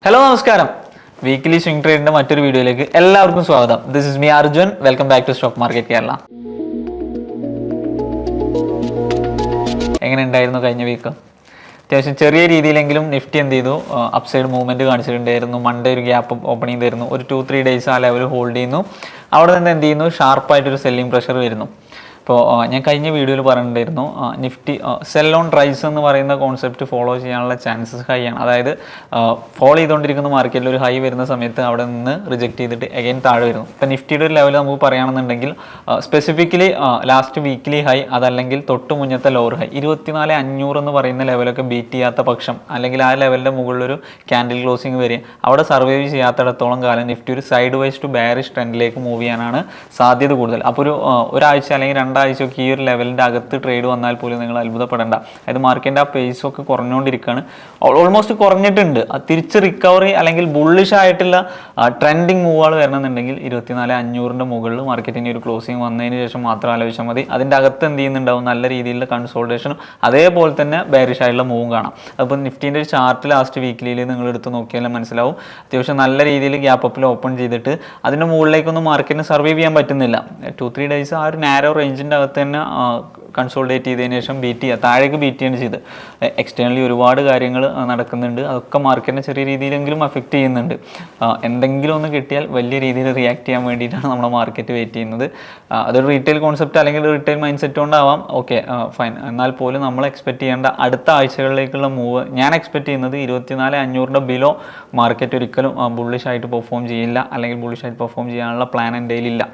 Hello നമസ്കാരം. Weekly swing ട്രേഡിന്റെ മറ്റൊരു വീഡിയോയിലേക്ക് എല്ലാവർക്കും സ്വാഗതം. This is me Arjun. Welcome back to stock market Kerala. എങ്ങനെ ഉണ്ടായിരുന്നു കഴിഞ്ഞ വീക്ക്? അത്യാവശ്യം ചെറിയ രീതിയിലെങ്കിലും നിഫ്റ്റി എന്ത് ചെയ്തു, അപ്സൈഡ് മൂവ്മെന്റ് കാണിച്ചിട്ടുണ്ടായിരുന്നു. മൺഡേ ഒരു ഗ്യാപ്പ് ഓപ്പണിംഗ് തരുന്നു, ഒരു 2-3 ഡേയ്സ് ആ ലെവൽ ഹോൾഡ് ചെയ്യുന്നു. അവിടെ നിന്ന് എന്ത് ചെയ്യുന്നു, ഷാർപ്പായിട്ടൊരു സെല്ലിംഗ് പ്രഷർ വരുന്നു. ഇപ്പോൾ ഞാൻ കഴിഞ്ഞ വീഡിയോയിൽ പറഞ്ഞിട്ടുണ്ടായിരുന്നു, നിഫ്റ്റി സെൽ ഓൺ റൈസ് എന്ന് പറയുന്ന കോൺസെപ്റ്റ് ഫോളോ ചെയ്യാനുള്ള ചാൻസസ് ഹൈ ആണ്. അതായത് ഫോളോ ചെയ്തുകൊണ്ടിരിക്കുന്ന മാർക്കറ്റിൽ ഒരു ഹൈ വരുന്ന സമയത്ത് അവിടെ നിന്ന് റിജക്ട് ചെയ്തിട്ട് അഗൈൻ താഴെ വരുന്നു. ഇപ്പോൾ നിഫ്റ്റിയുടെ ഒരു ലെവൽ നമുക്ക് പറയുകയാണെന്നുണ്ടെങ്കിൽ സ്പെസിഫിക്കലി ലാസ്റ്റ് വീക്ക്ലി ഹൈ, അതല്ലെങ്കിൽ തൊട്ട് മുന്നത്തെ ലോവർ ഹൈ 24,500 എന്ന് പറയുന്ന ലെവലൊക്കെ ബീറ്റ് ചെയ്യാത്ത പക്ഷം, അല്ലെങ്കിൽ ആ ലെവലിൻ്റെ മുകളിലൊരു ക്യാൻഡിൽ ക്ലോസിംഗ് വരെ അവിടെ സർവൈവ് ചെയ്യാത്തിടത്തോളം കാലം നിഫ്റ്റി ഒരു സൈഡ് വൈസ് ടു ബെയറിഷ് ട്രെൻഡിലേക്ക് മൂവ് ചെയ്യാനാണ് സാധ്യത കൂടുതൽ. അപ്പോൾ ഒരാഴ്ച അല്ലെങ്കിൽ രണ്ടാഴ്ചയൊക്കെ ഈ ഒരു ലെവലിൻ്റെ അകത്ത് ട്രേഡ് വന്നാൽ പോലും നിങ്ങൾ അത്ഭുതപ്പെടേണ്ട. അതായത് മാർക്കറ്റിൻ്റെ ആ പേസൊക്കെ കുറഞ്ഞുകൊണ്ടിരിക്കുകയാണ്, ഓൾമോസ്റ്റ് കുറഞ്ഞിട്ടുണ്ട്. തിരിച്ച് റിക്കവറി അല്ലെങ്കിൽ ബുള്ളിഷ് ആയിട്ടുള്ള ട്രെൻഡിങ് മൂവുകൾ വരണമെന്നുണ്ടെങ്കിൽ 24,500 മുകളിൽ മാർക്കറ്റിന് ഒരു ക്ലോസിംഗ് വന്നതിന് ശേഷം മാത്രം ആലോചിച്ചാൽ മതി. അതിൻ്റെ അകത്ത് എന്ത് ചെയ്യുന്നുണ്ടാവും, നല്ല രീതിയിലുള്ള കൺസോൾട്ടേഷനും അതേപോലെ തന്നെ ബെയറിഷ് ആയിട്ടുള്ള മൂവും കാണാം. അപ്പോൾ നിഫ്റ്റീൻ്റെ ഒരു ചാർട്ട് ലാസ്റ്റ് വീക്കിലിയിൽ നിങ്ങൾ എടുത്ത് നോക്കിയാൽ മനസ്സിലാവും, അത്യാവശ്യം നല്ല രീതിയിൽ ഗ്യാപ്പ് അപ്പിൽ ഓപ്പൺ ചെയ്തിട്ട് അതിൻ്റെ മുകളിലേക്കൊന്നും മാർക്കറ്റിന് സർവൈവ് ചെയ്യാൻ പറ്റുന്നില്ല. 2-3 ഡേയ്സ് ആ ഒരു നാരോ റേഞ്ചിൻ്റെ അകത്ത് തന്നെ കൺസോൾട്ടേറ്റ് ചെയ്തതിന് ശേഷം ബീറ്റ് ചെയ്യുക, താഴേക്ക് ബീറ്റ് ചെയ്യാണ് ചെയ്ത്. എക്സ്റ്റേണലി ഒരുപാട് കാര്യങ്ങൾ നടക്കുന്നുണ്ട്, അതൊക്കെ മാർക്കറ്റിനെ ചെറിയ രീതിയിലെങ്കിലും അഫക്റ്റ് ചെയ്യുന്നുണ്ട്. എന്തെങ്കിലും ഒന്ന് കിട്ടിയാൽ വലിയ രീതിയിൽ റിയാക്ട് ചെയ്യാൻ വേണ്ടിയിട്ടാണ് നമ്മുടെ മാർക്കറ്റ് വെയിറ്റ് ചെയ്യുന്നത്. അതൊരു റീറ്റെയിൽ കോൺസെപ്റ്റ് അല്ലെങ്കിൽ റീറ്റെയിൽ മൈൻഡ് സെറ്റ് കൊണ്ടാവാം, ഓക്കെ ഫൈൻ. എന്നാൽ പോലും നമ്മൾ എക്സ്പെക്ട് ചെയ്യേണ്ട അടുത്ത ആഴ്ചകളിലേക്കുള്ള മൂവ് ഞാൻ എക്സ്പെക്ട് ചെയ്യുന്നത് 24,500 ബിലോ മാർക്കറ്റ് ഒരിക്കലും ബുള്ളിഷ് ആയിട്ട് പെർഫോം ചെയ്യില്ല, അല്ലെങ്കിൽ ബുള്ളിഷ് ആയിട്ട് പെർഫോം ചെയ്യാനുള്ള പ്ലാൻ എൻ്റെ കയ്യിലില്ല.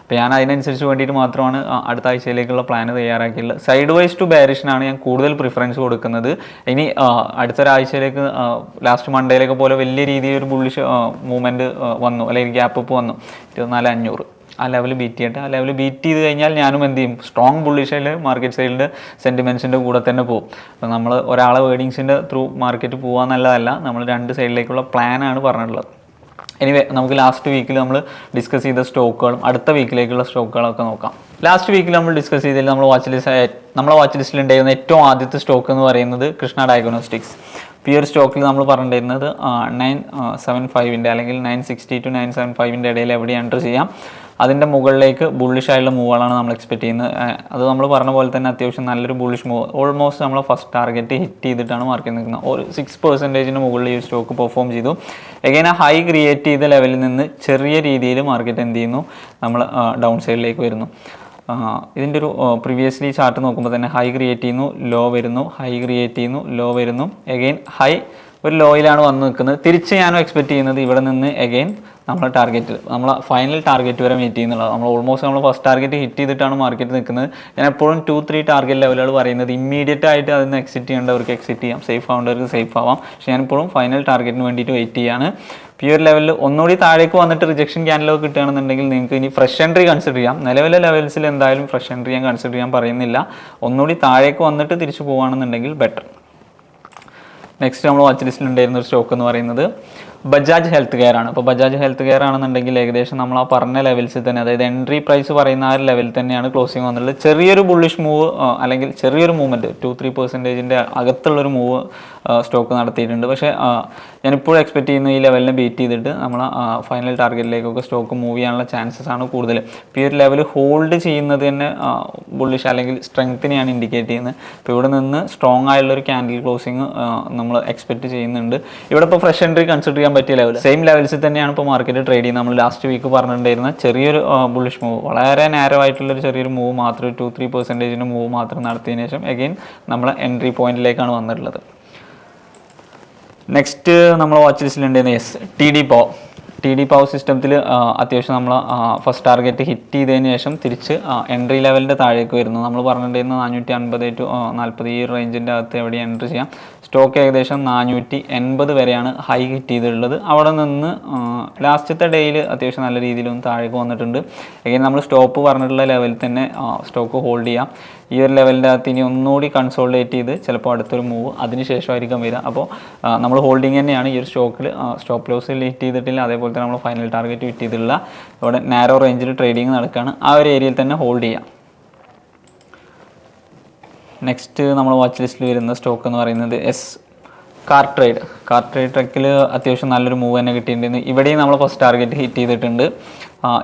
അപ്പോൾ ഞാൻ അതിനനുസരിച്ച് വേണ്ടിയിട്ട് മാത്രമാണ് അടുത്ത ആഴ്ചയിലേക്കുള്ള പ്ലാൻ തയ്യാറാക്കിയിട്ടുള്ളത്. സൈഡ് വൈസ് ടു ബെയറിഷിനാണ് ഞാൻ കൂടുതൽ പ്രിഫറൻസ് കൊടുക്കുന്നത്. ഇനി അടുത്തൊരാഴ്ചയിലേക്ക് ലാസ്റ്റ് മൺഡേയിലേക്ക് പോലെ വലിയ രീതിയിൽ ഒരു ബുള്ളിഷ് മൂവ്മെൻറ്റ് വന്നു, അല്ലെങ്കിൽ ഗ്യാപ്പ് അപ്പ് വന്നു 24,500 ആ ലെവൽ ബീറ്റ് ചെയ്യട്ടെ. ആ ലെവൽ ബീറ്റ് ചെയ്ത് കഴിഞ്ഞാൽ ഞാനും എന്ത് ചെയ്യും, സ്ട്രോങ് ബുള്ളിഷിൽ മാർക്കറ്റ് സൈഡിൻ്റെ സെൻറ്റിമെൻറ്റ്സിൻ്റെ കൂടെ തന്നെ പോകും. അപ്പോൾ നമ്മൾ ഒരാളെ വേർഡിങ്സിൻ്റെ ത്രൂ മാർക്കറ്റ് പോകാൻ നല്ലതല്ല, നമ്മൾ രണ്ട് സൈഡിലേക്കുള്ള പ്ലാനാണ് പറഞ്ഞിട്ടുള്ളത്. എനിവേ, നമുക്ക് ലാസ്റ്റ് വീക്കിൽ നമ്മൾ ഡിസ്കസ് ചെയ്ത സ്റ്റോക്കുകളും അടുത്ത വീക്കിലേക്കുള്ള സ്റ്റോക്കുകളൊക്കെ നോക്കാം. ലാസ്റ്റ് വീക്കിൽ നമ്മൾ ഡിസ്കസ് ചെയ്തതിൽ നമ്മളെ വാച്ച് ലിസ്റ്റിൽ ഉണ്ടായിരുന്ന ഏറ്റവും ആദ്യത്തെ സ്റ്റോക്ക് എന്ന് പറയുന്നത് കൃഷ്ണ ഡയഗ്നോസ്റ്റിക്സ്. ഈ ഒരു സ്റ്റോക്കിൽ നമ്മൾ പറഞ്ഞിട്ടുണ്ടായിരുന്നത് 975 അല്ലെങ്കിൽ 960 to 975 ഇടയിൽ എവിടെ എൻ്റർ ചെയ്യാം. അതിൻ്റെ മുകളിലേക്ക് ബുള്ളിഷ് ആയിട്ടുള്ള മൂവുകളാണ് നമ്മൾ എക്സ്പെക്ട് ചെയ്യുന്നത്. അത് നമ്മൾ പറഞ്ഞ പോലെ തന്നെ അത്യാവശ്യം നല്ലൊരു ബുള്ളിഷ് മൂവ്, ഓൾമോസ്റ്റ് നമ്മൾ ഫസ്റ്റ് ടാർഗറ്റ് ഹിറ്റ് ചെയ്തിട്ടാണ് മാർക്കറ്റ് നിൽക്കുന്നത്. ഒരു 6% മുകളിൽ ഈ സ്റ്റോക്ക് പെർഫോം ചെയ്തു. എഗൈൻ ആ ഹൈ ക്രിയേറ്റ് ചെയ്ത ലെവലിൽ നിന്ന് ചെറിയ രീതിയിൽ മാർക്കറ്റ് എന്ത് ചെയ്യുന്നു, നമ്മൾ ഡൗൺ സൈഡിലേക്ക് വരുന്നു. ഇതിൻ്റെ ഒരു പ്രീവിയസ്ലി ചാർട്ട് നോക്കുമ്പോൾ തന്നെ ഹൈ ക്രിയേറ്റ് ചെയ്യുന്നു, ലോ വരുന്നു, ഹൈ ക്രിയേറ്റ് ചെയ്യുന്നു, ലോ വരുന്നു, എഗെയിൻ ഹൈ ഒരു ലോയിലാണ് വന്ന് നിൽക്കുന്നത്. തിരിച്ച് ഞാനും എക്സ്പെക്ട് ചെയ്യുന്നത് ഇവിടെ നിന്ന് എഗെയിൻ നമ്മളെ ടാർഗറ്റ്, നമ്മളെ ഫൈനൽ ടാർഗറ്റ് വരെ മീറ്റ് ചെയ്യുന്നുള്ളത്. നമ്മൾ ഓൾമോസ്റ്റ് നമ്മൾ ഫസ്റ്റ് ടാർഗറ്റ് ഹിറ്റ് ചെയ്തിട്ടാണ് മാർക്കറ്റ് നിൽക്കുന്നത്. ഞാൻ എപ്പോഴും 2-3 ടാർഗറ്റ് ലെവലുകൾ പറയുന്നത് ഇമ്മീഡിയറ്റ് ആയിട്ട് അതിൽ നിന്ന് എക്സിറ്റ് ചെയ്യേണ്ടവർക്ക് എക്സിറ്റ് ചെയ്യാം, സേഫ് ആവേണ്ടവർക്ക് സേഫ് ആവാം. പക്ഷേ ഞാൻ എപ്പോഴും ഫൈനൽ ടാർഗറ്റിന് വേണ്ടിയിട്ട് വെയിറ്റ് ചെയ്യാണ്. പ്യൂർ ലെവലിൽ ഒന്നുകൂടി താഴേക്ക് വന്നിട്ട് റിജക്ഷൻ ക്യാൻഡിലൊക്കെ കിട്ടുകയാണെന്നുണ്ടെങ്കിൽ നിങ്ങൾക്ക് ഇനി ഫ്രഷ് എൻട്രി കൺസിഡർ ചെയ്യാം. നിലവിലെ ലെവൽസിൽ എന്തായാലും ഫ്രഷ് എൻട്രി ഞാൻ കൺസിഡർ ചെയ്യാൻ പറയുന്നില്ല. ഒന്നുകൂടി താഴേക്ക് വന്നിട്ട് തിരിച്ചു പോകുകയാണെന്നുണ്ടെങ്കിൽ ബെറ്റർ. നെക്സ്റ്റ് നമ്മൾ വാച്ച് ലിസ്റ്റിൽ ഉണ്ടായിരുന്ന ഒരു സ്റ്റോക്ക് എന്ന് പറയുന്നത് ബജാജ് ഹെൽത്ത് കെയർ ആണ്. അപ്പോൾ ബജാജ് ഹെൽത്ത് കെയർ ആണെന്നുണ്ടെങ്കിൽ ഏകദേശം നമ്മൾ ആ പറഞ്ഞ ലെവൽസിൽ തന്നെ, അതായത് എൻട്രി പ്രൈസ് പറയുന്ന ആ ഒരു ലെവലിൽ തന്നെയാണ് ക്ലോസിംഗ് വന്നിട്ടുള്ളത്. ചെറിയൊരു ബുള്ളിഷ് മൂവ് അല്ലെങ്കിൽ ചെറിയൊരു മൂവ്മെൻറ്റ് 2-3% അകത്തുള്ളൊരു മൂവ് സ്റ്റോക്ക് നടത്തിയിട്ടുണ്ട്. പക്ഷേ ഞാനിപ്പോഴും എക്സ്പെക്ട് ചെയ്യുന്ന ഈ ലെവലിനെ ബീറ്റ് ചെയ്തിട്ട് നമ്മൾ ഫൈനൽ ടാർഗറ്റിലേക്കൊക്കെ സ്റ്റോക്ക് മൂവ് ചെയ്യാനുള്ള ചാൻസസ് ആണ് കൂടുതൽ. ഇപ്പോൾ ഈ ഒരു ലെവൽ ഹോൾഡ് ചെയ്യുന്നത് തന്നെ ബുള്ളിഷ് അല്ലെങ്കിൽ സ്ട്രെങ്ത്തിനെയാണ് ഇൻഡിക്കേറ്റ് ചെയ്യുന്നത്. അപ്പോൾ ഇവിടെ നിന്ന് സ്ട്രോങ് ആയിട്ടുള്ളൊരു ക്യാൻഡിൽ ക്ലോസിങ് നമ്മൾ എക്സ്പെക്ട് ചെയ്യുന്നുണ്ട്. ഇവിടെ ഇപ്പോൾ ഫ്രഷ് എൻട്രി കൺസിഡർ ചെയ്യാൻ പറ്റിയ ലെവൽ സെയിം ലെവൽസിൽ തന്നെയാണ് ഇപ്പോൾ മാർക്കറ്റ് ട്രേഡ് ചെയ്യുന്നത്. നമ്മൾ ലാസ്റ്റ് വീക്ക് പറഞ്ഞിട്ടുണ്ടായിരുന്ന ചെറിയൊരു ബുള്ളിഷ് മൂവ്, വളരെ നാരോ ആയിട്ടുള്ളൊരു ചെറിയൊരു മൂവ് മാത്രം, 2-3% മൂവ് മാത്രം നടത്തിയതിനു ശേഷം അഗെയിൻ നമ്മളെ എൻട്രി പോയിന്റിലേക്കാണ് വന്നിട്ടുള്ളത്. നെക്സ്റ്റ് നമ്മൾ വാച്ച് ലിസ്റ്റിലുണ്ടായിരുന്ന ടി ഡി പവർ സിസ്റ്റത്തിൽ അത്യാവശ്യം നമ്മൾ ഫസ്റ്റ് ടാർഗറ്റ് ഹിറ്റ് ചെയ്തതിന് ശേഷം തിരിച്ച് എൻട്രി ലെവലിൻ്റെ താഴേക്ക് വരുന്നു. നമ്മൾ പറഞ്ഞിട്ടുണ്ടായിരുന്ന 450 to 40 ഈ റേഞ്ചിൻ്റെ അകത്ത് എവിടെ എൻട്രി ചെയ്യാം. സ്റ്റോക്ക് ഏകദേശം 480 വരെയാണ് ഹൈ ഹിറ്റ് ചെയ്തിട്ടുള്ളത്. അവിടെ നിന്ന് ലാസ്റ്റത്തെ ഡേയിൽ അത്യാവശ്യം നല്ല രീതിയിലൊന്ന് താഴേക്ക് വന്നിട്ടുണ്ട്. എങ്ങനെ നമ്മൾ സ്റ്റോപ്പ് പറഞ്ഞിട്ടുള്ള ലെവലിൽ തന്നെ സ്റ്റോക്ക് ഹോൾഡ് ചെയ്യാം. ഈ ഒരു ലെവലിൻ്റെ അകത്ത് ഇനി ഒന്നുകൂടി കൺസോൾട്ടേറ്റ് ചെയ്ത് ചിലപ്പോൾ അടുത്തൊരു മൂവ് അതിന് ശേഷമായിരിക്കും വരിക. അപ്പോൾ നമ്മൾ ഹോൾഡിങ് തന്നെയാണ് ഈ ഒരു സ്റ്റോക്കിൽ. സ്റ്റോപ്പ് ലോസിൽ ഹിറ്റ് ചെയ്തിട്ടില്ല, അതേപോലെ തന്നെ നമ്മൾ ഫൈനൽ ടാർഗറ്റ് ഹിറ്റ് ചെയ്തിട്ടില്ല. ഇവിടെ നാരോ റേഞ്ചിൽ ട്രേഡിങ് നടക്കുകയാണ്, ആ ഒരു ഏരിയയിൽ തന്നെ ഹോൾഡ് ചെയ്യാം. നെക്സ്റ്റ് നമ്മൾ വാച്ച് ലിസ്റ്റിൽ വരുന്ന സ്റ്റോക്ക് എന്ന് പറയുന്നത് കാർ ട്രേഡ് ട്രക്കിൽ അത്യാവശ്യം നല്ലൊരു മൂവ് തന്നെ കിട്ടിയിട്ടുണ്ട്. ഇവിടെയും നമ്മൾ ഫസ്റ്റ് ടാർഗറ്റ് ഹിറ്റ് ചെയ്തിട്ടുണ്ട്.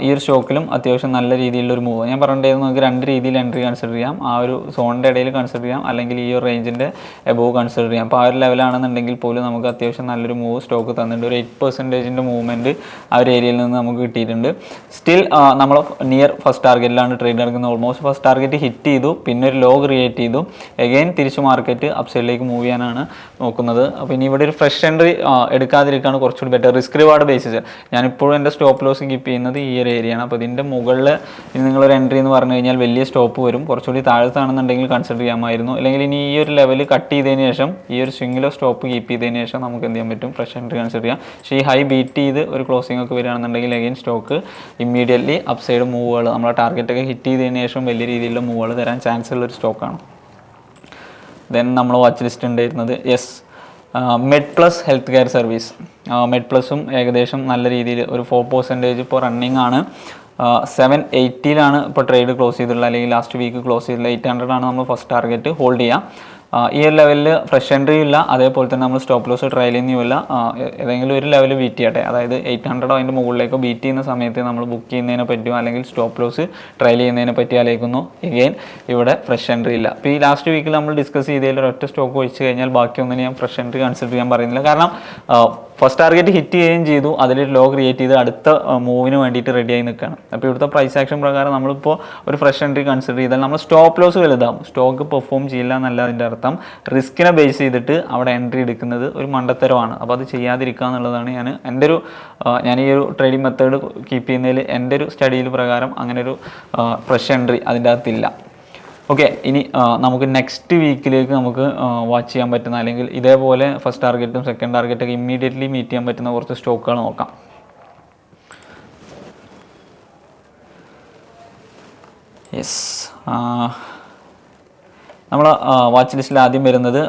ഈ ഒരു സ്റ്റോക്കിലും അത്യാവശ്യം നല്ല രീതിയിലുള്ളൊരു മൂവ് ഞാൻ പറഞ്ഞിട്ടുണ്ടായിരുന്നു. നമുക്ക് രണ്ട് രീതിയിൽ എൻട്രി കൺസിഡർ ചെയ്യാം. ആ ഒരു സോണിൻ്റെ ഇടയിൽ കൺസിഡർ ചെയ്യാം, അല്ലെങ്കിൽ ഈ ഒരു റേഞ്ചിൻ്റെ എബോവ് കൺസിഡർ ചെയ്യാം. അപ്പോൾ ആ ഒരു ലെവലാണെന്നുണ്ടെങ്കിൽ പോലും നമുക്ക് അത്യാവശ്യം നല്ലൊരു മൂവ് സ്റ്റോക്ക് തന്നിട്ടുണ്ട്. ഒരു 8% മൂവ്മെൻറ്റ് ആ ഒരു ഏരിയയിൽ നിന്ന് നമുക്ക് കിട്ടിയിട്ടുണ്ട്. സ്റ്റിൽ നമ്മൾ നിയർ ഫസ്റ്റ് ടാർഗറ്റിലാണ് ട്രേഡ് നടക്കുന്നത്. ഓൾമോസ്റ്റ് ഫസ്റ്റ് ടാർഗറ്റ് ഹിറ്റ് ചെയ്തു, പിന്നെ ഒരു ലോ ക്രിയേറ്റ് ചെയ്തു. എഗെയിൻ തിരിച്ച് മാർക്കറ്റ് അപ്സൈഡിലേക്ക് മൂവ് ചെയ്യാനാണ് നോക്കുന്നത്. അപ്പോൾ ഇനി ഇവിടെ ഒരു ഫ്രഷ് എൻട്രി എടുക്കാതിരിക്കുകയാണ് കുറച്ചുകൂടി ബെറ്റർ. റിസ്ക് റിവാർഡ് ബേസിസ് ഞാനിപ്പോഴും എൻ്റെ സ്റ്റോപ്പ് ലോസ് കീപ്പ് ചെയ്യുന്നത് ഈ ഒരു ഏരിയയാണ്. അപ്പോൾ ഇതിൻ്റെ മുകളിൽ ഇനി നിങ്ങളൊരു എൻട്രി എന്ന് പറഞ്ഞു കഴിഞ്ഞാൽ വലിയ സ്റ്റോപ്പ് വരും. കുറച്ചുകൂടി താഴത്താണെന്നുണ്ടെങ്കിൽ കൺസിഡർ ചെയ്യാമായിരുന്നു. അല്ലെങ്കിൽ ഇനി ഈ ഒരു ലെവൽ കട്ട് ചെയ്തതിന് ശേഷം ഈ ഒരു സ്വിങ്ങിലോ സ്റ്റോപ്പ് കീപ്പ് ചെയ്തതിന് ശേഷം നമുക്ക് എന്ത് ചെയ്യാൻ പറ്റും, ഫ്രഷ് എൻട്രി കൺസിഡർ ചെയ്യാം. പക്ഷേ ഈ ഹൈ ബീറ്റ് ചെയ്ത് ഒരു ക്ലോസിംഗ് ഒക്കെ വരികയാണെന്നുണ്ടെങ്കിൽ അഗെയിൻ സ്റ്റോക്ക് ഇമ്മീഡിയറ്റ്ലി അപ്സൈഡ് മൂവുകൾ നമ്മളെ ടാർഗറ്റൊക്കെ ഹിറ്റ് ചെയ്തതിന് ശേഷം വലിയ രീതിയിലുള്ള മൂവുകൾ തരാൻ ചാൻസ് ഉള്ളൊരു സ്റ്റോക്കാണ്. ദെൻ നമ്മൾ വാച്ച് ലിസ്റ്റ് ഉണ്ടായിരുന്നത് മെഡ് പ്ലസ് ഹെൽത്ത് കെയർ സർവീസ്. മെഡ് പ്ലസും ഏകദേശം നല്ല രീതിയിൽ ഒരു 4% ഇപ്പോൾ റണ്ണിങ് ആണ്. 780 ഇപ്പോൾ ട്രേഡ് ക്ലോസ് ചെയ്തിട്ടുള്ളത്, അല്ലെങ്കിൽ ലാസ്റ്റ് വീക്ക് ക്ലോസ് ചെയ്തിട്ടുള്ള 800 നമ്മൾ ഫസ്റ്റ് ടാർഗറ്റ് ഹോൾഡ് ചെയ്യുക. ഈ ഒരു ലെവലിൽ ഫ്രഷ് എൻട്രിയും ഇല്ല, അതേപോലെ തന്നെ നമ്മൾ സ്റ്റോപ്പ് ലോസ് ട്രയലിങ്ങും ഇല്ല. ഏതെങ്കിലും ഒരു ലെവൽ ബീറ്റ് ചെയ്യട്ടെ, അതായത് 800 അതിൻ്റെ മുകളിലേക്കോ ബീറ്റ് ചെയ്യുന്ന സമയത്ത് നമ്മൾ ബുക്ക് ചെയ്യുന്നതിനെ പറ്റിയോ അല്ലെങ്കിൽ സ്റ്റോപ്പ് ലോസ് ട്രയൽ ചെയ്യുന്നതിനെ പറ്റി ആലോചിക്കുന്നു. എഗെയിൻ ഇവിടെ ഫ്രഷ് എൻട്രി ഇല്ല. അപ്പോൾ ഈ ലാസ്റ്റ് വീക്കിൽ നമ്മൾ ഡിസ്കസ് ചെയ്തതിൽ ഒരൊറ്റ സ്റ്റോക്ക് ഒഴിച്ച് കഴിഞ്ഞാൽ ബാക്കിയൊന്നും ഞാൻ ഫ്രഷ് എൻട്രി കൺസിഡർ ചെയ്യാൻ പറയുന്നില്ല. കാരണം ഫസ്റ്റ് ടാർഗറ്റ് ഹിറ്റ് ചെയ്യുകയും ചെയ്തു, അതിലൊരു ലോ ക്രിയേറ്റ് ചെയ്ത് അടുത്ത മൂവിന് വേണ്ടിയിട്ട് റെഡിയായി നിൽക്കുകയാണ്. അപ്പോൾ ഇവിടുത്തെ പ്രൈസ് ആക്ഷൻ പ്രകാരം നമ്മളിപ്പോൾ ഒരു ഫ്രഷ് എൻട്രി കൺസിഡർ ചെയ്താൽ നമ്മൾ സ്റ്റോപ്പ് ലോസ് വലുതാവും, സ്റ്റോക്ക് പെർഫോം ചെയ്യില്ല എന്നല്ല അതിൻ്റെ അർത്ഥം. റിസ്കിനെ ബേസ് ചെയ്തിട്ട് അവിടെ എൻട്രി എടുക്കുന്നത് ഒരു മണ്ടത്തരമാണ്. അപ്പോൾ അത് ചെയ്യാതിരിക്കുക എന്നുള്ളതാണ് ഞാൻ ഈ ഒരു ട്രേഡിംഗ് മെത്തേഡ് കീപ്പ് ചെയ്യുന്നതിൽ എൻ്റെ ഒരു സ്റ്റഡിയിൽ പ്രകാരം അങ്ങനെ ഒരു ഫ്രഷ് എൻട്രി അതിൻ്റെ അകത്തില്ല. ഓക്കെ, ഇനി നമുക്ക് നെക്സ്റ്റ് വീക്കിലേക്ക് നമുക്ക് വാച്ച് ചെയ്യാൻ പറ്റുന്ന, അല്ലെങ്കിൽ ഇതേപോലെ ഫസ്റ്റ് ടാർഗറ്റും സെക്കൻഡ് ടാർഗറ്റൊക്കെ ഇമ്മീഡിയറ്റ്ലി മീറ്റ് ചെയ്യാൻ പറ്റുന്ന കുറച്ച് സ്റ്റോക്കുകൾ നോക്കാം. യെസ്, നമ്മൾ വാച്ച് ലിസ്റ്റിൽ ആദ്യം വരുന്നത്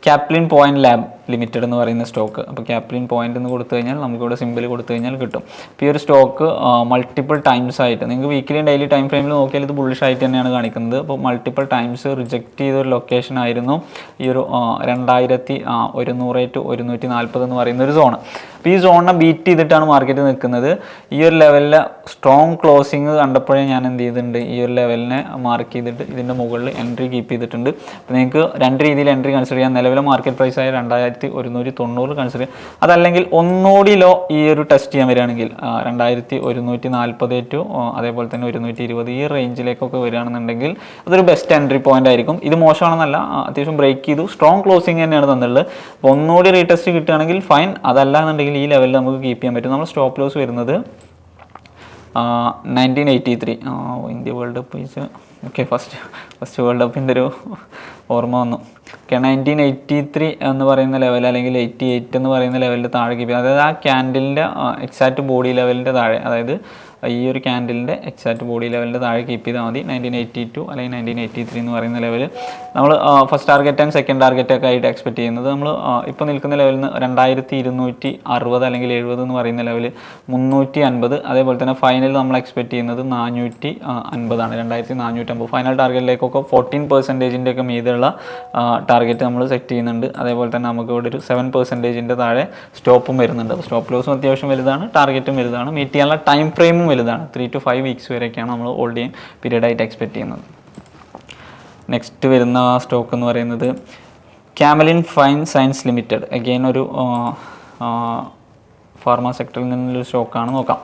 കാപ്ലിൻ പോയിന്റ് ലാബ് ലിമിറ്റഡ് എന്ന് പറയുന്ന സ്റ്റോക്ക്. അപ്പോൾ കാപ്ലിൻ പോയിന്റ് എന്ന് കൊടുത്തു കഴിഞ്ഞാൽ നമുക്കിവിടെ സിമ്പിൾ കൊടുത്തു കഴിഞ്ഞാൽ കിട്ടും. അപ്പോൾ ഈ ഒരു സ്റ്റോക്ക് മൾട്ടിപ്പിൾ ടൈംസ് ആയിട്ട് നിങ്ങൾക്ക് വീക്കിലി ഡെയിലി ടൈം ഫ്രെയിമിൽ നോക്കിയാൽ ഇത് ബുള്ളിഷ് ആയിട്ട് തന്നെയാണ് കാണിക്കുന്നത്. അപ്പോൾ മൾട്ടിപ്പിൾ ടൈംസ് റിജക്റ്റ് ചെയ്തൊരു ലൊക്കേഷൻ ആയിരുന്നു ഈ ഒരു 2100 to 140 എന്ന് പറയുന്ന ഒരു സോൺ. അപ്പോൾ ഈ സോണിനെ ബീറ്റ് ചെയ്തിട്ടാണ് മാർക്കറ്റ് നിൽക്കുന്നത്. ഈ ഒരു ലെവലിലെ സ്ട്രോങ് ക്ലോസിങ് കണ്ടപ്പോഴേ ഞാൻ എന്ത് ചെയ്തിട്ടുണ്ട്, ഈ ഒരു ലെവലിനെ മാർക്ക് ചെയ്തിട്ട് ഇതിൻ്റെ മുകളിൽ എൻട്രി കീപ്പ് ചെയ്തിട്ടുണ്ട്. അപ്പോൾ നിങ്ങൾക്ക് രണ്ട് രീതിയിൽ എൻട്രി കൺസിഡർ ചെയ്യാം. നിലവിലെ മാർക്കറ്റ് പ്രൈസ് ആയ 2190 കൺസിഡർ ചെയ്യാം. അതല്ലെങ്കിൽ ഒന്നുകൂടി ലോ ഈ ഒരു ടെസ്റ്റ് ചെയ്യാൻ വരികയാണെങ്കിൽ 2140 ടു അതേപോലെ തന്നെ 120 ഈ റേഞ്ചിലേക്കൊക്കെ വരികയാണെന്നുണ്ടെങ്കിൽ അതൊരു ബെസ്റ്റ് എൻട്രി പോയിന്റ് ആയിരിക്കും. ഇത് മോശമാണെന്നല്ല, അത്യാവശ്യം ബ്രേക്ക് ചെയ്തു, സ്ട്രോങ് ക്ലോസിങ് തന്നെയാണ് തന്നുള്ളത്. അപ്പോൾ ഒന്നുകൂടി റീടെസ്റ്റ് കിട്ടുകയാണെങ്കിൽ ഫൈൻ, അതല്ല എന്നുണ്ടെങ്കിൽ ഈ ലെവലിൽ നമുക്ക് കീപ്പ് ചെയ്യാൻ പറ്റും. നമ്മൾ സ്റ്റോപ്പ് ലോസ് വരുന്നത് 1983 India world cup okay first world കപ്പിൻ്റെ ഒരു ഓർമ്മ വന്നു. ഓക്കെ, 1983 എന്ന് പറയുന്ന ലെവൽ, അല്ലെങ്കിൽ 88 എന്ന് പറയുന്ന ലെവലിൻ്റെ താഴെ കീപ്പ് ചെയ്യാം. അതായത് ആ ക്യാൻഡിലിൻ്റെ എക്സാക്റ്റ് ബോഡി ലെവലിൻ്റെ താഴെ, അതായത് ഈ ഒരു ക്യാൻഡിലിൻ്റെ എക്സാക്റ്റ് ബോഡി ലെവലിൻ്റെ താഴെ കീപ്പ് ചെയ്താൽ മതി. 1982 അല്ലെങ്കിൽ 1983 എന്ന് പറയുന്ന ലെവൽ നമ്മൾ ഫസ്റ്റ് ടാർഗറ്റ് ആൻഡ് സെക്കൻഡ് ടാർഗറ്റൊക്കെ ആയിട്ട് എക്സ്പെക്ട് ചെയ്യുന്നത്. നമ്മൾ ഇപ്പോൾ നിൽക്കുന്ന ലെവലിൽ നിന്ന് 2260 അല്ലെങ്കിൽ 70 എന്ന് പറയുന്ന ലെവൽ 350, അതേപോലെ തന്നെ ഫൈനൽ നമ്മൾ എക്സ്പെക്ട് ചെയ്യുന്നത് 450 ആണ്, 2450. ഫൈനൽ ടാർഗറ്റിലേക്കൊക്കെ 14% ഒക്കെ മീതെയുള്ള ടാർഗറ്റ് നമ്മൾ സെറ്റ് ചെയ്യുന്നുണ്ട്. അതേപോലെ തന്നെ നമുക്ക് ഇവിടെ ഒരു 7% താഴെ സ്റ്റോപ്പും വരുന്നുണ്ട്. സ്റ്റോപ്പ് ലോസും അത്യാവശ്യം വലുതാണ്, ടാർഗറ്റും വലുതാണ്, മീറ്റ് ചെയ്യാനുള്ള ടൈം ഫ്രെയിമും വലുതാണ്. 3 to 5 വീക്സ് വരെയൊക്കെയാണ് നമ്മൾ ഹോൾഡ് ചെയ്യാൻ പീരീഡായിട്ട് എക്സ്പെക്ട് ചെയ്യുന്നത്. നെക്സ്റ്റ് വരുന്ന സ്റ്റോക്ക് എന്ന് പറയുന്നത് Camlin fine science limited. Again ഒരു ഫാർമ സെക്ടറിൽ നിന്നൊരു സ്റ്റോക്കാണ്, നോക്കാം.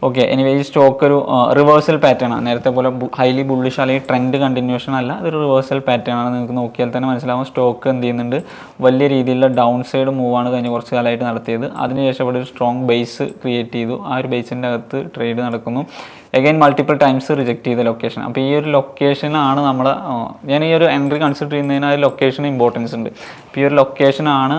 ഓക്കെ, എനിവേ ഈ സ്റ്റോക്ക് ഒരു റിവേഴ്സൽ പാറ്റേൺ ആണ്. നേരത്തെ പോലെ ഹൈലി ബുള്ളിഷ് അല്ലെങ്കിൽ ട്രെൻഡ് കണ്ടിന്യൂഷൻ അല്ല, ഇതൊരു റിവേഴ്സൽ പാറ്റേൺ ആണ്. നിങ്ങൾക്ക് നോക്കിയാൽ തന്നെ മനസ്സിലാവും സ്റ്റോക്ക് എന്ത് ചെയ്യുന്നുണ്ട്, വലിയ രീതിയിലുള്ള ഡൗൺ സൈഡ് മൂവാണ് കഴിഞ്ഞ കുറച്ച് കാലമായിട്ട് നടത്തിയത്. അതിനുശേഷം ഇവിടെ ഒരു സ്ട്രോങ് ബേസ് ക്രിയേറ്റ് ചെയ്തു. ആ ഒരു ബേസിൻ്റെ അകത്ത് ട്രേഡ് നടക്കുന്നു. അഗൈൻ മൾട്ടിപ്പിൾ ടൈംസ് റിജക്റ്റ് ചെയ്ത ലൊക്കേഷൻ. അപ്പോൾ ഈ ഒരു ലൊക്കേഷനാണ് ഞാൻ ഈ ഒരു എൻട്രി കൺസിഡർ ചെയ്യുന്നതിന് ആ ലൊക്കേഷന് ഇമ്പോർട്ടൻസ് ഉണ്ട്. അപ്പോൾ ഈ ഒരു ലൊക്കേഷനാണ്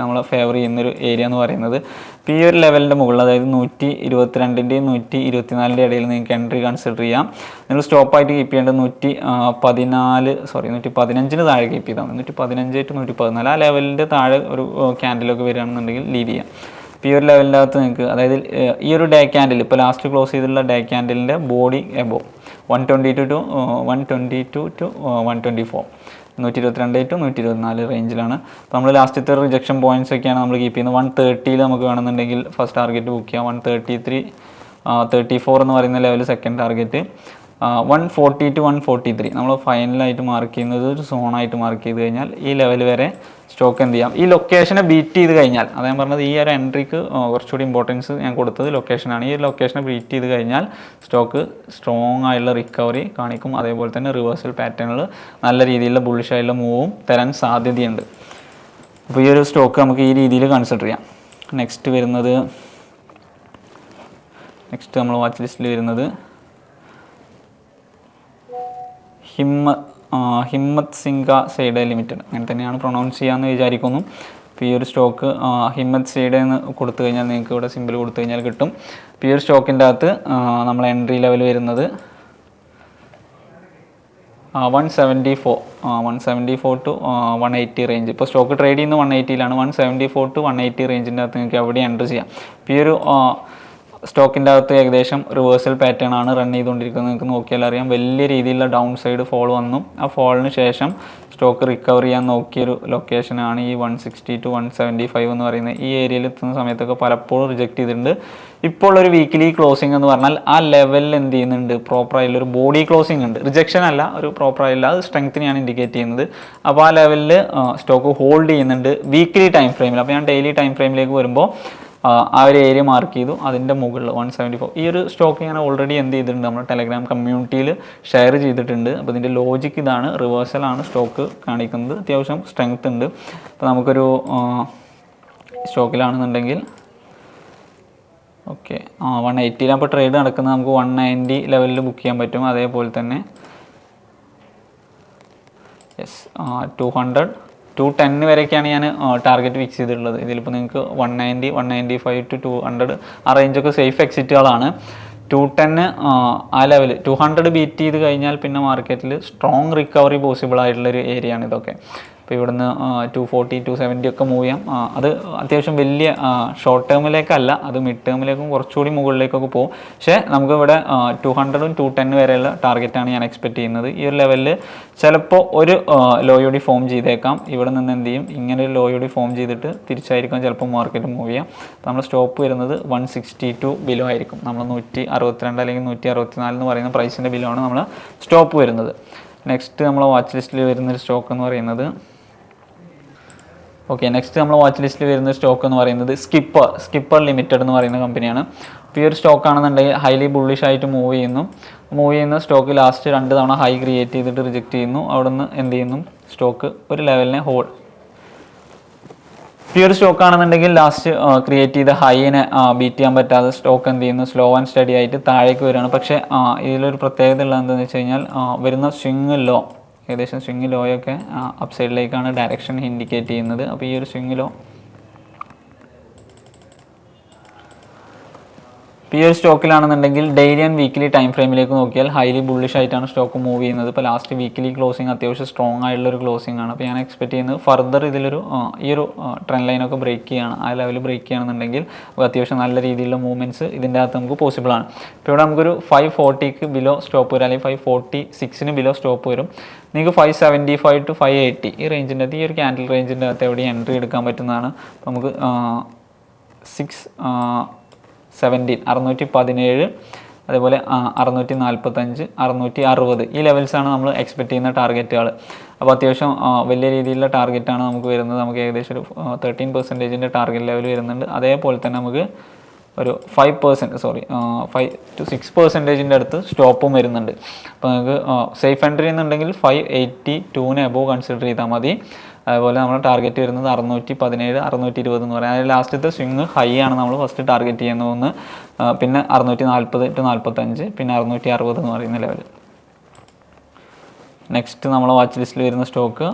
നമ്മൾ ഫേവർ ചെയ്യുന്നൊരു ഏരിയ എന്ന് പറയുന്നത്. അപ്പോൾ ഈ ഒരു ലെവലിൻ്റെ മുകളിൽ, അതായത് 122ൻ്റെയും 124ൻ്റെ ഇടയിൽ നിങ്ങൾക്ക് എൻട്രി കൺസിഡർ ചെയ്യാം. നിങ്ങൾ സ്റ്റോപ്പായിട്ട് കീപ്പ് ചെയ്യേണ്ടത് 115 താഴെ കീപ്പ് ചെയ്താൽ മതി. 115 to 114 ആ ലെവലിൻ്റെ താഴെ ഒരു ക്യാൻഡിലൊക്കെ വരികയാണെന്നുണ്ടെങ്കിൽ ലീവ് ചെയ്യാം. ഇപ്പോൾ ഈ ഒരു ലെവലിൻ്റെ അകത്ത് നിങ്ങൾക്ക്, അതായത് ഈ ഒരു ഡേ ക്യാൻഡിൽ ഇപ്പോൾ ലാസ്റ്റ് ക്ലോസ് ചെയ്തിട്ടുള്ള ഡേ ക്യാൻഡിലിൻ്റെ ബോഡി എബോ 122 to 124 122 ടു 124 റേഞ്ചിലാണ്. അപ്പോൾ നമ്മൾ ലാസ്റ്റത്തെ റിജക്ഷൻ പോയിന്റ്സ് ഒക്കെയാണ് നമ്മൾ കീപ്പ് ചെയ്യുന്നത്. 130 നമുക്ക് വേണമെന്നുണ്ടെങ്കിൽ ഫസ്റ്റ് ടാർഗറ്റ് ബുക്ക് ചെയ്യാം. 133 34 എന്ന് പറയുന്ന ലെവൽ സെക്കൻഡ് ടാർഗറ്റ്. 140 ടു 143 നമ്മൾ ഫൈനലായിട്ട് മാർക്ക് ചെയ്യുന്നത് ഒരു സോണായിട്ട് മാർക്ക് ചെയ്ത് കഴിഞ്ഞാൽ ഈ ലെവൽ വരെ സ്റ്റോക്ക് എന്ത് ചെയ്യാം. ഈ ലൊക്കേഷനെ ബീറ്റ് ചെയ്ത് കഴിഞ്ഞാൽ, അത് ഞാൻ പറഞ്ഞത് ഈ ഒരു എൻട്രിക്ക് കുറച്ചുകൂടി ഇമ്പോർട്ടൻസ് ഞാൻ കൊടുത്തത് ലൊക്കേഷനാണ്. ഈ ലൊക്കേഷനെ ബീറ്റ് ചെയ്ത് കഴിഞ്ഞാൽ സ്റ്റോക്ക് സ്ട്രോങ് ആയിട്ടുള്ള റിക്കവറി കാണിക്കും. അതേപോലെ തന്നെ റിവേഴ്സൽ പാറ്റേണിൽ നല്ല രീതിയിലുള്ള ബുള്ളിഷ് ആയിട്ടുള്ള മൂവും തരാൻ സാധ്യതയുണ്ട്. അപ്പോൾ ഈ ഒരു സ്റ്റോക്ക് നമുക്ക് ഈ രീതിയിൽ കൺസിഡർ ചെയ്യാം. നെക്സ്റ്റ് നമ്മൾ വാച്ച് ലിസ്റ്റിൽ വരുന്നത് ഹിമ്മത്ത് സിംഗ സൈഡ് ലിമിറ്റഡ്, അങ്ങനെ തന്നെയാണ് പ്രൊണൗൺസ് ചെയ്യാമെന്ന് വിചാരിക്കുന്നു. അപ്പോൾ ഈ ഒരു സ്റ്റോക്ക് ഹിമ്മത്ത് സൈഡ് എന്ന് കൊടുത്തു കഴിഞ്ഞാൽ നിങ്ങൾക്ക് ഇവിടെ സിമ്പിൾ കൊടുത്തു കഴിഞ്ഞാൽ കിട്ടും. അപ്പോൾ ഈ ഒരു സ്റ്റോക്കിൻ്റെ അകത്ത് നമ്മൾ എൻട്രി ലെവൽ വരുന്നത് 174 ടു 180 റേഞ്ച്. ഇപ്പോൾ സ്റ്റോക്ക് ട്രേഡ് ചെയ്യുന്നത് 180ലാണ്. 174 ടു 180 റേഞ്ചിൻ്റെ അകത്ത് നിങ്ങൾക്ക് എവിടെ എൻട്രി ചെയ്യാം. ഇപ്പോൾ ഈ ഒരു സ്റ്റോക്കിൻ്റെ അകത്ത് ഏകദേശം റിവേഴ്സൽ പാറ്റേൺ ആണ് റൺ ചെയ്തുകൊണ്ടിരിക്കുന്നത്. നിങ്ങൾക്ക് നോക്കിയാൽ അറിയാം വലിയ രീതിയിലുള്ള ഡൗൺ സൈഡ് ഫോൾ വന്നു. ആ ഫോളിന് ശേഷം സ്റ്റോക്ക് റിക്കവർ ചെയ്യാൻ നോക്കിയൊരു ലൊക്കേഷനാണ് ഈ 160 ടു 175 എന്ന് പറയുന്നത്. ഈ ഏരിയയിൽ എത്തുന്ന സമയത്തൊക്കെ പലപ്പോഴും റിജക്റ്റ് ചെയ്തിട്ടുണ്ട്. ഇപ്പോൾ ഒരു വീക്കിലി ക്ലോസിംഗ് എന്ന് പറഞ്ഞാൽ ആ ലെവലിൽ എന്ത് ചെയ്യുന്നുണ്ട്, പ്രോപ്പറായിട്ടുള്ള ഒരു ബോഡി ക്ലോസിംഗ് ഉണ്ട്. റിജക്ഷൻ അല്ല, ഒരു പ്രോപ്പറായിട്ടുള്ള അത് സ്ട്രെങ്ത്തിനെയാണ് ഇൻഡിക്കേറ്റ് ചെയ്യുന്നത്. അപ്പോൾ ആ ലെവലിൽ സ്റ്റോക്ക് ഹോൾഡ് ചെയ്യുന്നുണ്ട് വീക്കിലി ടൈം ഫ്രെയിമിൽ. അപ്പോൾ ഞാൻ ഡെയിലി ടൈം ഫ്രെയിമിലേക്ക് വരുമ്പോൾ ആ ഒരു ഏരിയ മാർക്ക് ചെയ്തു, അതിൻ്റെ മുകളിൽ 174. ഈ ഒരു സ്റ്റോക്ക് ഞാൻ ഓൾറെഡി എന്ത് ചെയ്തിട്ടുണ്ട്, നമ്മൾ ടെലഗ്രാം കമ്മ്യൂണിറ്റിയിൽ ഷെയർ ചെയ്തിട്ടുണ്ട്. അപ്പോൾ ഇതിൻ്റെ ലോജിക്ക് ഇതാണ്, റിവേഴ്സലാണ് സ്റ്റോക്ക് കാണിക്കുന്നത്, അത്യാവശ്യം സ്ട്രെങ്ത് ഉണ്ട്. അപ്പോൾ നമുക്കൊരു സ്റ്റോക്കിലാണെന്നുണ്ടെങ്കിൽ ഓക്കെ 180 അപ്പോൾ ട്രേഡ് നടക്കുന്നത്, നമുക്ക് 190 ലെവലിൽ ബുക്ക് ചെയ്യാൻ പറ്റും. അതേപോലെ തന്നെ 200 210 വരെയൊക്കെയാണ് ഞാൻ ടാർഗറ്റ് ഫിക്സ് ചെയ്തിട്ടുള്ളത്. ഇതിലിപ്പോൾ നിങ്ങൾക്ക് 190 195 ടു 200 ആ റേഞ്ചൊക്കെ സേഫ് എക്സിറ്റുകളാണ്. 210 ആ ലെവൽ 200 ബീറ്റ് ചെയ്ത് കഴിഞ്ഞാൽ പിന്നെ മാർക്കറ്റിൽ സ്ട്രോങ് റിക്കവറി പോസിബിൾ ആയിട്ടുള്ളൊരു ഏരിയ ആണ് ഇതൊക്കെ. അപ്പോൾ ഇവിടുന്ന് 240 270 ഒക്കെ മൂവ് ചെയ്യാം. അത് അത്യാവശ്യം വലിയ ഷോർട്ട് ടേമിലേക്കല്ല, അത് മിഡ് ടേമിലേക്കും കുറച്ചുകൂടി മുകളിലേക്കൊക്കെ പോകും. പക്ഷേ നമുക്കിവിടെ 200 210 വരെയുള്ള ടാർഗറ്റാണ് ഞാൻ എക്സ്പെക്റ്റ് ചെയ്യുന്നത്. ഈ ഒരു ലെവലിൽ ചിലപ്പോൾ ഒരു ലോയോടി ഫോം ചെയ്തേക്കാം. ഇവിടെ നിന്ന് എന്ത് ചെയ്യും, ഇങ്ങനെ ഒരു ലോയോടി ഫോം ചെയ്തിട്ട് തിരിച്ചായിരിക്കും ചിലപ്പോൾ മാർക്കറ്റ് മൂവ് ചെയ്യാം. നമ്മൾ സ്റ്റോപ്പ് വരുന്നത് 162 ബിലോ ആയിരിക്കും. നമ്മൾ 162 അല്ലെങ്കിൽ 164 എന്ന് പറയുന്ന പ്രൈസിൻ്റെ ബിലോ ആണ് നമ്മൾ സ്റ്റോപ്പ് വരുന്നത്. നെക്സ്റ്റ് നമ്മൾ വാച്ച് ലിസ്റ്റിൽ വരുന്നൊരു സ്റ്റോക്ക് എന്ന് പറയുന്നത് നെക്സ്റ്റ് നമ്മൾ വാച്ച് ലിസ്റ്റിൽ വരുന്ന സ്റ്റോക്ക് എന്ന് പറയുന്നത് സ്കിപ്പർ ലിമിറ്റഡ് എന്ന് പറയുന്ന കമ്പനിയാണ്. അപ്പോൾ ഈ ഒരു സ്റ്റോക്ക് ആണെന്നുണ്ടെങ്കിൽ ഹൈലി ബുള്ളിഷ് ആയിട്ട് മൂവ് ചെയ്യുന്ന സ്റ്റോക്ക് ലാസ്റ്റ് 2 തവണ ഹൈ ക്രിയേറ്റ് ചെയ്തിട്ട് റിജക്റ്റ് ചെയ്യുന്നു. അവിടെ നിന്ന് എന്ത് ചെയ്യുന്നു, സ്റ്റോക്ക് ഒരു ലെവലിനെ ഹോൾഡ്. ഈ ഒരു സ്റ്റോക്ക് ആണെന്നുണ്ടെങ്കിൽ ലാസ്റ്റ് ക്രിയേറ്റ് ചെയ്ത ഹൈനെ ബീറ്റ് ചെയ്യാൻ പറ്റാതെ സ്റ്റോക്ക് എന്ത് ചെയ്യുന്നു, സ്ലോ ആൻഡ് സ്റ്റഡി ആയിട്ട് താഴേക്ക് വരികയാണ്. പക്ഷേ ഇതിലൊരു പ്രത്യേകത ഉള്ളത് എന്താണെന്ന് വെച്ച് കഴിഞ്ഞാൽ വരുന്ന സ്വിങ് ലോ, ഏകദേശം സ്വിങ് ലോയൊക്കെ അപ്സൈഡിലേക്കാണ് ഡയറക്ഷൻ ഇൻഡിക്കേറ്റ് ചെയ്യുന്നത്. അപ്പോൾ ഈ ഒരു സ്വിങ് ലോ ഈ ഒരു സ്റ്റോക്കിലാണെന്നുണ്ടെങ്കിൽ ഡെയിലി ആൻഡ് വീക്കിലി ടൈം ഫ്രെയിമിലേക്ക് നോക്കിയാൽ ഹൈലി ബുള്ളിഷ് ആയിട്ടാണ് സ്റ്റോക്ക് മൂവ് ചെയ്യുന്നത്. ഇപ്പോൾ ലാസ്റ്റ് വീക്കിലി ക്ലോസിംഗ് അത്യാവശ്യം സ്ട്രോങ് ആയിട്ടുള്ളൊരു ക്ലോസിംഗ് ആണ്. അപ്പോൾ ഞാൻ എക്സ്പെക്ട് ചെയ്യുന്നത് ഫർദർ ഇതിലൊരു ഈ ഒരു ട്രെൻഡ് ലൈനൊക്കെ ബ്രേക്ക് ചെയ്യുകയാണ്, ആ ലെവൽ ബ്രേക്ക് ചെയ്യുകയാണെന്നുണ്ടെങ്കിൽ അത്യാവശ്യം നല്ല രീതിയിലുള്ള മൂവ്മെൻറ്റ്സ് ഇതിൻ്റെ അകത്ത് നമുക്ക് പോസിബിൾ ആണ്. ഇപ്പോൾ ഇവിടെ നമുക്കൊരു 540ക്ക് ബിലോ സ്റ്റോപ്പ് വരും, അല്ലെങ്കിൽ 546 ബിലോ സ്റ്റോപ്പ് വരും. നിങ്ങൾക്ക് 575 ടു 580 ഈ റേഞ്ചിൻ്റെ അകത്ത്, ഈ ഒരു ക്യാൻഡിൽ റേഞ്ചിൻ്റെ അകത്ത് എവിടെയും എൻട്രി എടുക്കാൻ പറ്റുന്നതാണ്. അപ്പോൾ നമുക്ക് 617 അതേപോലെ 645 660 ഈ ലെവൽസാണ് നമ്മൾ എക്സ്പെക്ട് ചെയ്യുന്ന ടാർഗറ്റുകൾ. അപ്പോൾ അത്യാവശ്യം വലിയ രീതിയിലുള്ള ടാർഗറ്റാണ് നമുക്ക് വരുന്നത്. നമുക്ക് ഏകദേശം ഒരു 13% ടാർഗറ്റ് ലെവൽ വരുന്നുണ്ട്. അതേപോലെ തന്നെ നമുക്ക് ഒരു 5% 5 to 6% അടുത്ത് സ്റ്റോപ്പും വരുന്നുണ്ട്. അപ്പോൾ നമുക്ക് സേഫ് എൻട്രി എന്നുണ്ടെങ്കിൽ 582 അബോവ് കൺസിഡർ ചെയ്താൽ മതി. അതുപോലെ നമ്മൾ ടാർഗറ്റ് വരുന്നത് 617 620 എന്ന് പറയാം. അതിൽ ലാസ്റ്റത്തെ സ്വിങ് ഹൈ ആണ് നമ്മൾ ഫസ്റ്റ് ടാർഗറ്റ് ചെയ്യുന്നതെന്ന്, പിന്നെ 640 to 45, പിന്നെ 660 എന്ന് പറയുന്ന ലെവൽ. നെക്സ്റ്റ് നമ്മൾ വാച്ച് ലിസ്റ്റിൽ വരുന്ന സ്റ്റോക്ക്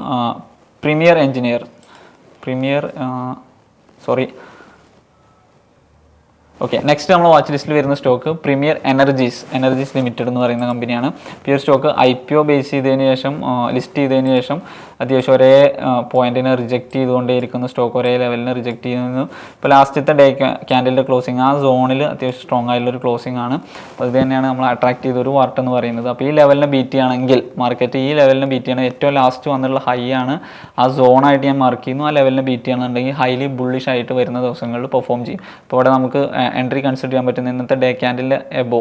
നെക്സ്റ്റ് നമ്മൾ വാച്ച് ലിസ്റ്റിൽ വരുന്ന സ്റ്റോക്ക് പ്രീമിയർ എനർജീസ് ലിമിറ്റഡ് എന്ന് പറയുന്ന കമ്പനിയാണ്. ഈ ഒരു സ്റ്റോക്ക് IPO ബേസ് ചെയ്തതിന് ശേഷം ലിസ്റ്റ് ചെയ്തതിന് ശേഷം അത്യാവശ്യം ഒരേ പോയിന്റിനെ റിജക്റ്റ് ചെയ്തുകൊണ്ടേയിരിക്കുന്ന സ്റ്റോക്ക്, ഒരേ ലെവലിനെ റിജക്റ്റ് ചെയ്യുന്നു. ഇപ്പോൾ ലാസ്റ്റത്തെ ഡേ ക്യാൻഡലിൻ്റെ ക്ലോസിങ് ആ സോണിൽ അത്യാവശ്യം സ്ട്രോങ് ആയിട്ടുള്ളൊരു ക്ലോസിംഗ് ആണ്. അപ്പോൾ ഇത് തന്നെയാണ് നമ്മൾ അട്രാക്ട് ചെയ്തൊരു വാർട്ട് എന്ന് പറയുന്നത്. അപ്പോൾ ഈ ലെവലിനെ ബീറ്റ് ചെയ്യുകയാണെങ്കിൽ മാർക്കറ്റ് ഈ ലെവലിനെ ബീറ്റ് ചെയ്യണം, ഏറ്റവും ലാസ്റ്റ് വന്നുള്ള ഹൈ ആണ് ആ സോണായിട്ട് ഞാൻ മാർക്ക് ചെയ്യുന്നു. ആ ലെവലിനെ ബീറ്റ് ചെയ്യണമെന്നുണ്ടെങ്കിൽ ഹൈലി ബുള്ളിഷ് ആയിട്ട് വരുന്ന ദിവസങ്ങളിൽ പെർഫോം ചെയ്യും. അപ്പോൾ ഇവിടെ നമുക്ക് എൻട്രി കൺസിഡർ ചെയ്യാൻ പറ്റുന്ന ഇന്നത്തെ ഡേ ക്യാൻഡലിൻ്റെ എബോ,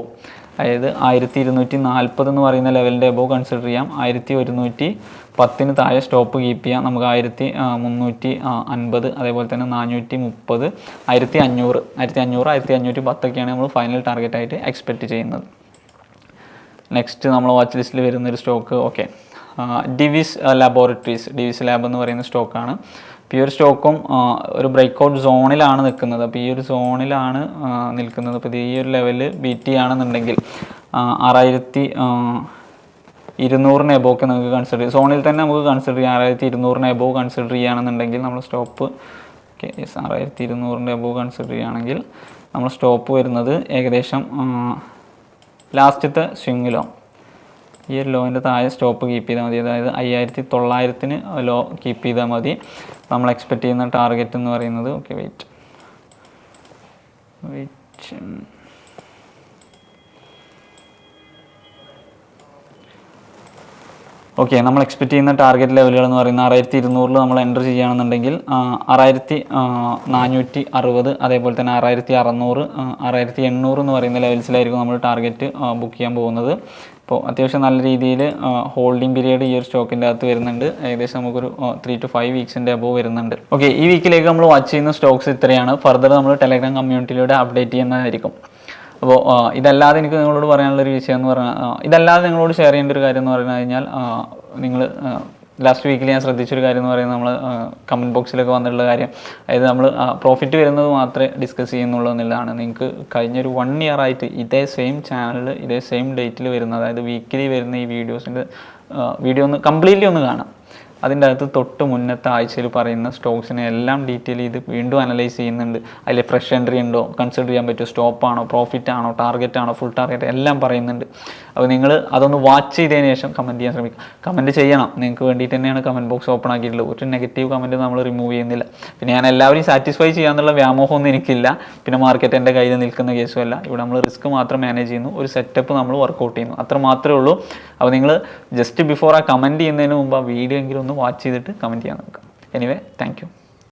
അതായത് 1240 എന്ന് പറയുന്ന ലെവലിൻ്റെ എബോ കൺസിഡർ ചെയ്യാം. 1110 താഴെ സ്റ്റോപ്പ് കീപ്പ് ചെയ്യാം. നമുക്ക് 1350, അതേപോലെ തന്നെ 430, 1500, 1510 നമ്മൾ ഫൈനൽ ടാർഗറ്റായിട്ട് എക്സ്പെക്റ്റ് ചെയ്യുന്നത്. നെക്സ്റ്റ് നമ്മൾ വാച്ച് ലിസ്റ്റിൽ വരുന്നൊരു stock Divi's laboratories, Divi's lab എന്ന് പറയുന്ന സ്റ്റോക്കാണ്. അപ്പോൾ ഈ ഒരു സ്റ്റോക്കും ഒരു ബ്രേക്ക്ഔട്ട് സോണിലാണ് നിൽക്കുന്നത്. അപ്പോൾ ഈ ഒരു സോണിലാണ് നിൽക്കുന്നത്. അപ്പോൾ ഈ ഒരു ലെവല് ബീറ്റ് ചെയ്യുകയാണെന്നുണ്ടെങ്കിൽ 6200 എബോക്ക് നമുക്ക് കൺസിഡർ ചെയ്യാം. സോണിൽ തന്നെ നമുക്ക് കൺസിഡർ ചെയ്യാം. 6200 എബോ കൺസിഡർ ചെയ്യുകയാണെന്നുണ്ടെങ്കിൽ നമ്മൾ സ്റ്റോപ്പ് 6200 എബോ കൺസിഡർ ചെയ്യുകയാണെങ്കിൽ നമ്മൾ സ്റ്റോപ്പ് വരുന്നത് ഏകദേശം ലാസ്റ്റത്തെ സ്വിങ്ങിലോ ഈ ഒരു ലോൻ്റെ താഴെ സ്റ്റോപ്പ് കീപ്പ് ചെയ്താൽ മതി. അതായത് 5900 ലോ കീപ്പ് ചെയ്താൽ മതി. നമ്മൾ എക്സ്പെക്റ്റ് ചെയ്യുന്ന ടാർഗറ്റ് എന്ന് പറയുന്നത് വെയിറ്റ് നമ്മൾ എക്സ്പെക്റ്റ് ചെയ്യുന്ന ടാർഗറ്റ് ലെവലുകൾ എന്ന് പറയുന്നത് 6200 നമ്മൾ എൻ്റർ ചെയ്യുകയാണെന്നുണ്ടെങ്കിൽ 6460, അതേപോലെ തന്നെ 6600, 6800 എന്ന് പറയുന്ന ലെവൽസിലായിരിക്കും നമ്മൾ ടാർഗറ്റ് ബുക്ക് ചെയ്യാൻ പോകുന്നത്. അപ്പോൾ അത്യാവശ്യം നല്ല രീതിയിൽ ഹോൾഡിംഗ് പീരീഡ് ഈ ഒരു സ്റ്റോക്കിൻ്റെ അകത്ത് വരുന്നുണ്ട്. ഏകദേശം നമുക്കൊരു 3 to 5 വീക്സിൻ്റെ അബോവ് വരുന്നുണ്ട്. ഈ വീക്കിലേക്ക് നമ്മൾ വാച്ച് ചെയ്യുന്ന സ്റ്റോക്സ് ഇത്രയാണ്. ഫർദർ നമ്മൾ ടെലഗ്രാം കമ്മ്യൂണിറ്റിയിലൂടെ അപ്ഡേറ്റ് ചെയ്യുന്നതായിരിക്കും. അപ്പോൾ ഇതല്ലാതെ എനിക്ക് നിങ്ങളോട് പറയാനുള്ളൊരു വിഷയം എന്ന് പറഞ്ഞാൽ, ഇതല്ലാതെ നിങ്ങളോട് ഷെയർ ചെയ്യേണ്ട ഒരു കാര്യം എന്ന് പറഞ്ഞു കഴിഞ്ഞാൽ, നിങ്ങൾ ലാസ്റ്റ് വീക്കിൽ ഞാൻ ശ്രദ്ധിച്ചൊരു കാര്യം എന്ന് പറയുന്നത് നമ്മൾ കമൻറ്റ് ബോക്സിലൊക്കെ വന്നിട്ടുള്ള കാര്യം, അതായത് നമ്മൾ പ്രോഫിറ്റ് വരുന്നത് മാത്രമേ ഡിസ്കസ് ചെയ്യുന്നുള്ളൂ എന്നുള്ളതാണ്. നിങ്ങൾക്ക് കഴിഞ്ഞൊരു 1 year ആയിട്ട് ഇതേ സെയിം ചാനലിൽ ഇതേ സെയിം ഡേറ്റിൽ വരുന്ന, അതായത് വീക്കിലി വരുന്ന ഈ വീഡിയോസിൻ്റെ വീഡിയോ ഒന്ന് കംപ്ലീറ്റ്ലി ഒന്ന് കാണാം. അതിൻ്റെ അകത്ത് തൊട്ട് മുന്നത്തെ ആഴ്ചയിൽ പറയുന്ന സ്റ്റോക്സിനെ എല്ലാം ഡീറ്റെയിൽ ചെയ്ത് വീണ്ടും അനലൈസ് ചെയ്യുന്നുണ്ട്. അതിൽ ഫ്രഷ് എൻട്രി ഉണ്ടോ, കൺസിഡർ ചെയ്യാൻ പറ്റുമോ, സ്റ്റോപ്പാണോ, പ്രോഫിറ്റ് ആണോ, ടാർഗറ്റ് ആണോ, ഫുൾ ടാർഗറ്റ് എല്ലാം പറയുന്നുണ്ട്. അപ്പോൾ നിങ്ങൾ അതൊന്ന് വാച്ച് ചെയ്തതിന് ശേഷം കമൻറ്റ് ചെയ്യാൻ ശ്രമിക്കുക. കമൻറ്റ് ചെയ്യണം, നിങ്ങൾക്ക് വേണ്ടിയിട്ട് തന്നെയാണ് കമൻറ്റ് ബോക്സ് ഓപ്പൺ ആക്കിയിട്ടുള്ളത്. ഒരു നെഗറ്റീവ് കമൻറ്റ് നമ്മൾ റിമൂവ് ചെയ്യുന്നില്ല. പിന്നെ ഞാൻ എല്ലാവരെയും സാറ്റിസ്ഫൈ ചെയ്യാന്നുള്ള വ്യാമോഹമൊന്നും എനിക്കില്ല. പിന്നെ മാർക്കറ്റ് എൻ്റെ കയ്യിൽ നിൽക്കുന്ന കേസുമല്ല. ഇവിടെ നമ്മൾ റിസ്ക് മാത്രം മാനേജ് ചെയ്യുന്നു, ഒരു സെറ്റപ്പ് നമ്മൾ വർക്കൗട്ട് ചെയ്യുന്നു, അത്ര മാത്രമേ ഉള്ളൂ. അപ്പോൾ നിങ്ങൾ ജസ്റ്റ് ബിഫോർ ആ കമൻറ്റ് ചെയ്യുന്നതിന് മുമ്പ് ആ വീഡിയോ എങ്കിലും ഒന്ന് വാച്ച് ചെയ്തിട്ട് കമൻറ്റ് ചെയ്യാൻ നോക്കുക. Anyway, thank you.